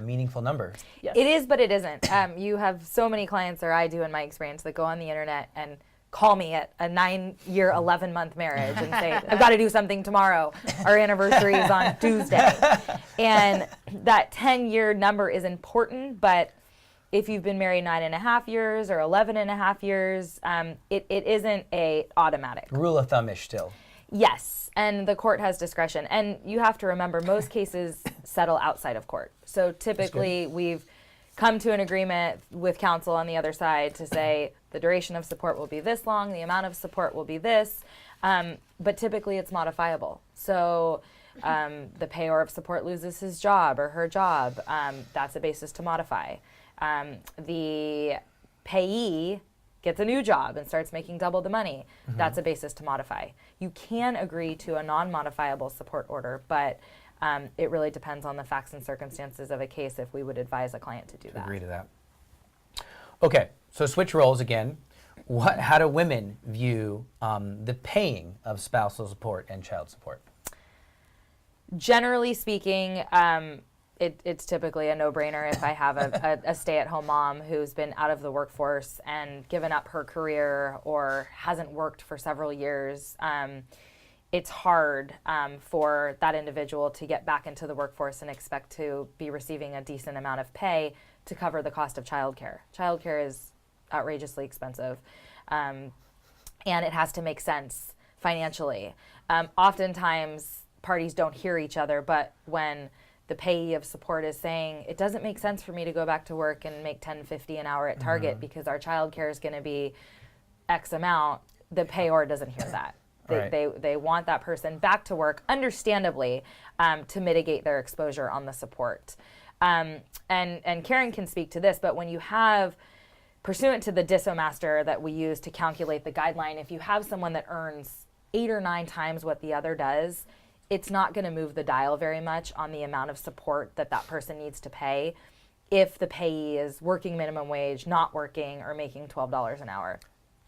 a meaningful number. Yes. It is, but it isn't. You have so many clients, or I do in my experience, that go on the internet and call me at a 9-year, 11-month marriage and say, I've got to do something tomorrow. Our anniversary is on Tuesday. And that 10-year number is important, but if you've been married 9.5 years or 11.5 years, it isn't a automatic. Rule of thumb-ish still. Yes, and the court has discretion. And you have to remember, most cases settle outside of court. So typically we've come to an agreement with counsel on the other side to say the duration of support will be this long, the amount of support will be this, but typically it's modifiable. So the payor of support loses his job or her job, that's a basis to modify. The payee gets a new job and starts making double the money, that's a basis to modify. You can agree to a non-modifiable support order, but it really depends on the facts and circumstances of a case if we would advise a client to do that. Agree to that. Okay, so switch roles again. How do women view the paying of spousal support and child support? Generally speaking, it's typically a no-brainer if I have a stay-at-home mom who's been out of the workforce and given up her career or hasn't worked for several years. It's hard for that individual to get back into the workforce and expect to be receiving a decent amount of pay to cover the cost of childcare. Childcare is outrageously expensive, and it has to make sense financially. Oftentimes, parties don't hear each other, but when the payee of support is saying, it doesn't make sense for me to go back to work and make $10.50 an hour at Target because our childcare is going to be X amount, the payor doesn't hear that. They want that person back to work, understandably, to mitigate their exposure on the support. And Karen can speak to this, but when you have, pursuant to the DISO master that we use to calculate the guideline, if you have someone that earns 8 or 9 times what the other does, it's not going to move the dial very much on the amount of support that that person needs to pay if the payee is working minimum wage, not working, or making $12 an hour.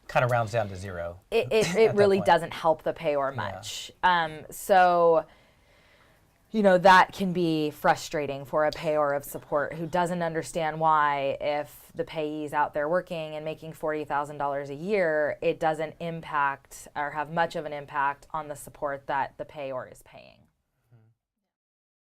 Kind of rounds down to zero. It really doesn't help the payor much. So, you know, that can be frustrating for a payor of support who doesn't understand why, if the payee's out there working and making $40,000 a year, it doesn't impact or have much of an impact on the support that the payor is paying.